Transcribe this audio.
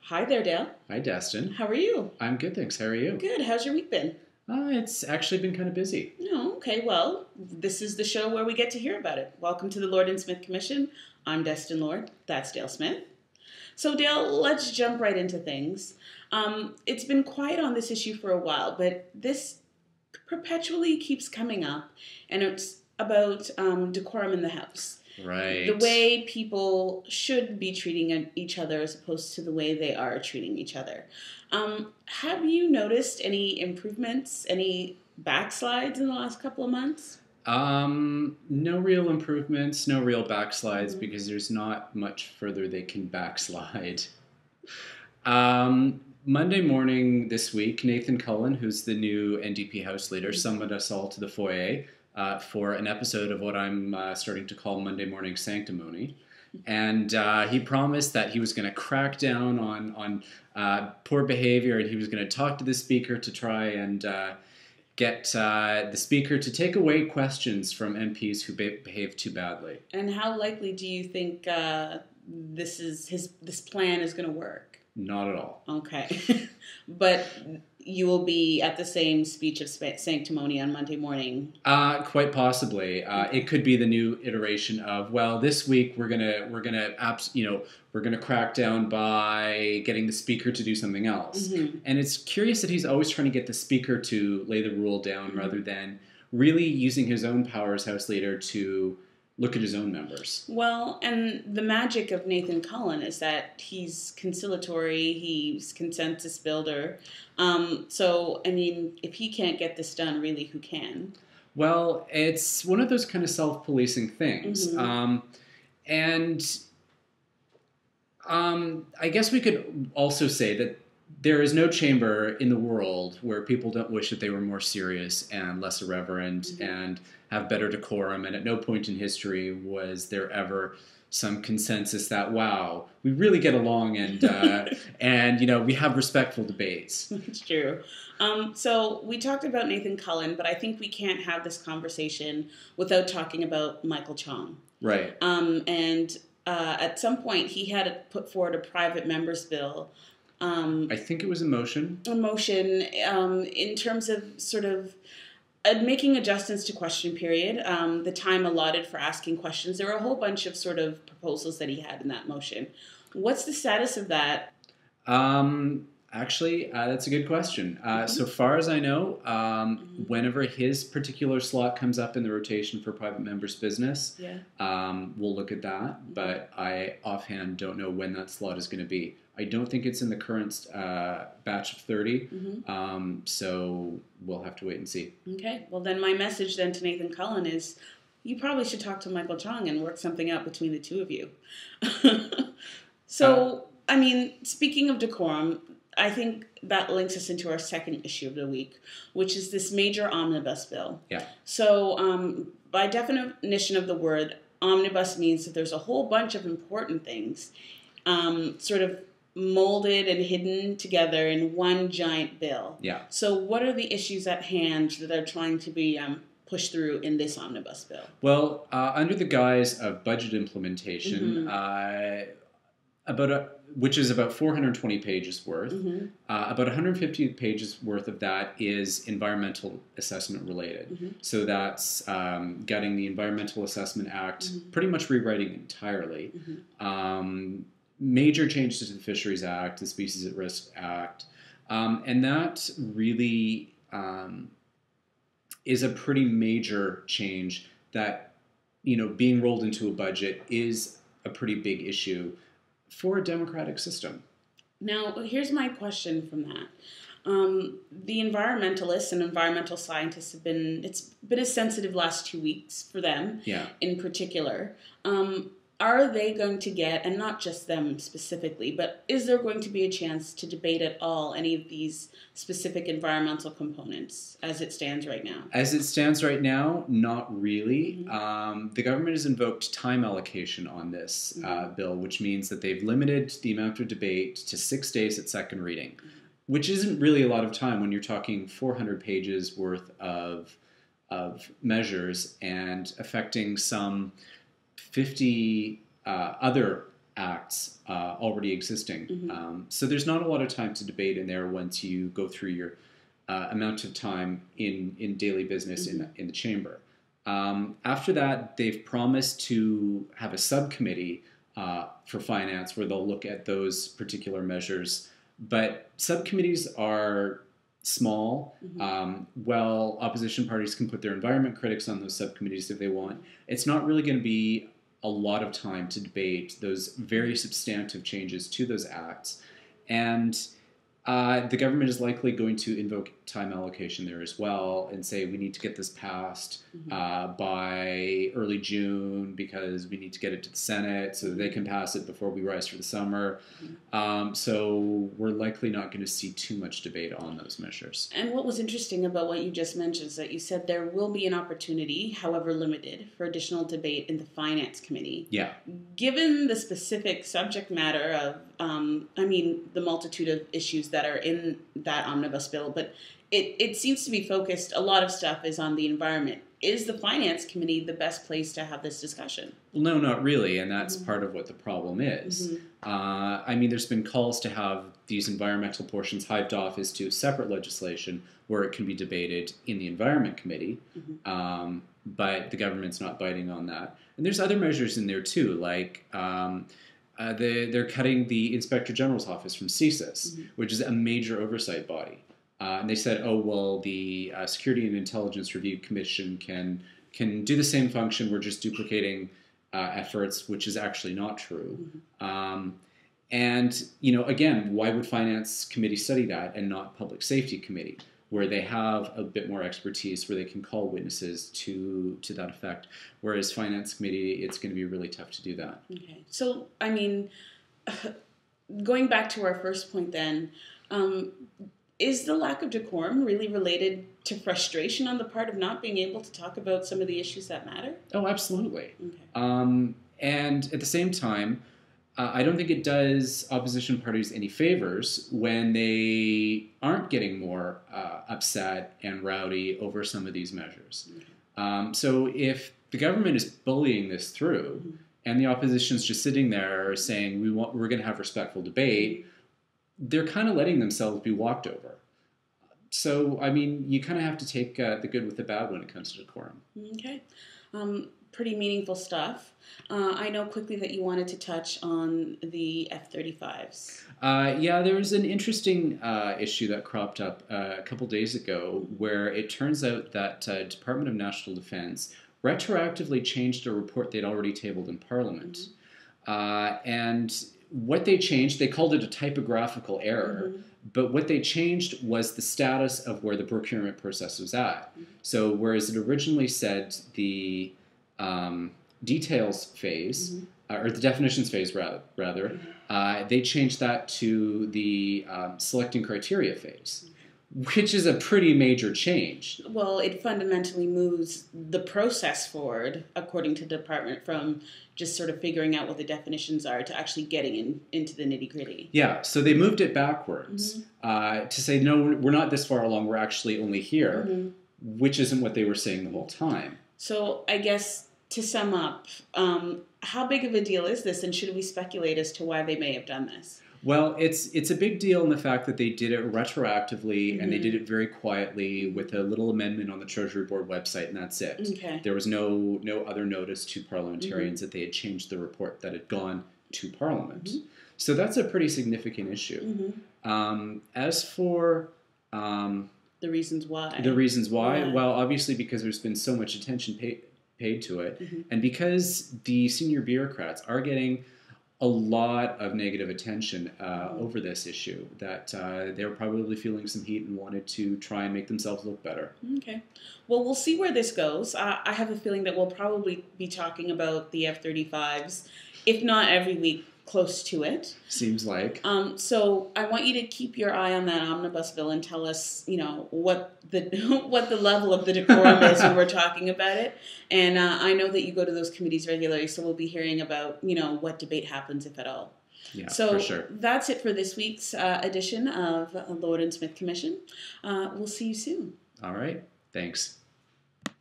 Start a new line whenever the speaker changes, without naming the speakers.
Hi there, Dale.
Hi, Destin.
How are you?
I'm good, thanks. How are you?
Good. How's your week been?
It's actually been kind of busy.
No, okay. Well, this is the show where we get to hear about it. Welcome to the Lord and Smith Commission. I'm Destin Lord. That's Dale Smith. So, Dale, let's jump right into things. It's been quiet on this issue for a while, but this perpetually keeps coming up, and it's about decorum in the house. The
Right.
way people should be treating each other as opposed to the way they are treating each other. Have you noticed any improvements, any backslides in the last couple of months?
No real improvements, no real backslides
Mhm.
because there's not much further they can backslide. Monday morning this week, Nathan Cullen, who's the new NDP House leader, summoned us all to the foyer for an episode of what I'm starting to call Monday Morning Sanctimony. And he promised that he was going to crack down on poor behavior, and he was going to talk to the speaker to try and get the speaker to take away questions from MPs who behave too badly.
And how likely do you think this plan is going to work?
Not at all.
Okay, but you will be at the same speech of sanctimony on Monday morning.
Quite possibly, it could be the new iteration of, well, this week we're gonna crack down by getting the speaker to do something else.
Mm-hmm.
And it's curious that he's always trying to get the speaker to lay the rule down
Mm-hmm.
rather than really using his own power as House leader to look at his own members.
Well, and the magic of Nathan Cullen is that he's conciliatory, he's consensus builder. So, I mean, if he can't get this done, really, who can?
Well, it's one of those kind of self-policing things.
Mm-hmm.
And I guess we could also say that there is no chamber in the world where people don't wish that they were more serious and less irreverent
Mm-hmm.
and have better decorum. And at no point in history was there ever some consensus that, wow, we really get along and we have respectful debates.
It's true. So we talked about Nathan Cullen, but I think we can't have this conversation without talking about Michael Chong.
Right.
And at some point, he had put forward a private members bill.
I think it was
A motion in terms of sort of making adjustments to question period, the time allotted for asking questions. There were a whole bunch of sort of proposals that he had in that motion. What's the status of that?
Actually, that's a good question. So far as I know, whenever his particular slot comes up in the rotation for private members' business,
Yeah.
we'll look at that. But I offhand don't know when that slot is going to be. I don't think it's in the current batch of 30, so we'll have to wait and see.
Okay. Well, then my message then to Nathan Cullen is you probably should talk to Michael Chong and work something out between the two of you. So, I mean, speaking of decorum, I think that links us into our second issue of the week, which is this major omnibus bill.
Yeah.
So, by definition of the word, omnibus means that there's a whole bunch of important things sort of molded and hidden together in one giant bill.
Yeah.
So, what are the issues at hand that are trying to be pushed through in this omnibus bill?
Well, under the guise of budget implementation, which is about 420 pages worth. About 150 pages worth of that is environmental assessment related. So that's getting the Environmental Assessment Act pretty much rewriting entirely. Major changes to the Fisheries Act, the Species at Risk Act. And that really is a pretty major change that, being rolled into a budget is a pretty big issue for a democratic system.
Now, here's my question from that. The environmentalists and environmental scientists it's been a sensitive last 2 weeks for them in particular. Are they going to get, and not just them specifically, but is there going to be a chance to debate at all any of these specific environmental components as it stands right now?
As it stands right now, not really. The government has invoked time allocation on this bill, which means that they've limited the amount of debate to 6 days at second reading, which isn't really a lot of time when you're talking 400 pages worth of measures and affecting some 50 other acts already existing. So there's not a lot of time to debate in there once you go through your amount of time in daily business in the chamber. After that, they've promised to have a subcommittee for finance where they'll look at those particular measures. But subcommittees are small. Well, opposition parties can put their environment critics on those subcommittees if they want. It's not really going to be a lot of time to debate those very substantive changes to those acts. And the government is likely going to invoke time allocation there as well and say we need to get this passed by early June because we need to get it to the Senate so that they can pass it before we rise for the summer. So we're likely not going to see too much debate on those measures.
And what was interesting about what you just mentioned is that you said there will be an opportunity, however limited, for additional debate in the Finance Committee.
Yeah.
Given the specific subject matter of, the multitude of issues that are in that omnibus bill, but it seems to be focused, a lot of stuff is on the environment. Is the Finance Committee the best place to have this discussion?
Well, no, not really, and that's part of what the problem is. There's been calls to have these environmental portions hived off as to separate legislation where it can be debated in the Environment Committee, but the government's not biting on that. And there's other measures in there too, like they're cutting the Inspector General's office from CSIS, which is a major oversight body. And they said, the Security and Intelligence Review Commission can do the same function. We're just duplicating efforts, which is actually not true. Again, why would Finance Committee study that and not Public Safety Committee, where they have a bit more expertise, where they can call witnesses to that effect? Whereas Finance Committee, it's going to be really tough to do that.
Okay. So, going back to our first point then, is the lack of decorum really related to frustration on the part of not being able to talk about some of the issues that matter?
Oh, absolutely.
Okay.
And at the same time, I don't think it does opposition parties any favors when they aren't getting more upset and rowdy over some of these measures. Okay. So if the government is bullying this through and the opposition's just sitting there saying we're going to have respectful debate, they're kind of letting themselves be walked over. So, you kind of have to take the good with the bad when it comes to decorum. Okay.
Pretty meaningful stuff. I know quickly that you wanted to touch on the F-35s.
There was an interesting issue that cropped up a couple days ago where it turns out that Department of National Defense retroactively changed a report they'd already tabled in Parliament. And what they changed, they called it a typographical error, but what they changed was the status of where the procurement process was at. So whereas it originally said the details phase, or the definitions phase rather, they changed that to the selecting criteria phase, which is a pretty major change.
Well, it fundamentally moves the process forward, according to the department, from just sort of figuring out what the definitions are to actually getting into the nitty-gritty.
Yeah, so they moved it backwards to say, no, we're not this far along, we're actually only here, which isn't what they were saying the whole time.
So I guess to sum up, how big of a deal is this, and should we speculate as to why they may have done this?
Well, it's a big deal in the fact that they did it retroactively and they did it very quietly with a little amendment on the Treasury Board website, and that's it.
Okay.
There was no other notice to parliamentarians that they had changed the report that had gone to Parliament. So that's a pretty significant issue. As for
the reasons why.
Well, obviously because there's been so much attention paid to it, and because the senior bureaucrats are getting a lot of negative attention over this issue, that they're probably feeling some heat and wanted to try and make themselves look better.
Okay. Well, we'll see where this goes. I have a feeling that we'll probably be talking about the F-35s, if not every week, close to it.
Seems like.
So I want you to keep your eye on that omnibus bill and tell us, what the level of the decorum is when we're talking about it. And I know that you go to those committees regularly, so we'll be hearing about, what debate happens, if at all.
Yeah,
so
for sure.
That's it for this week's edition of Lord and Smith Commission. We'll see you soon.
All right. Thanks.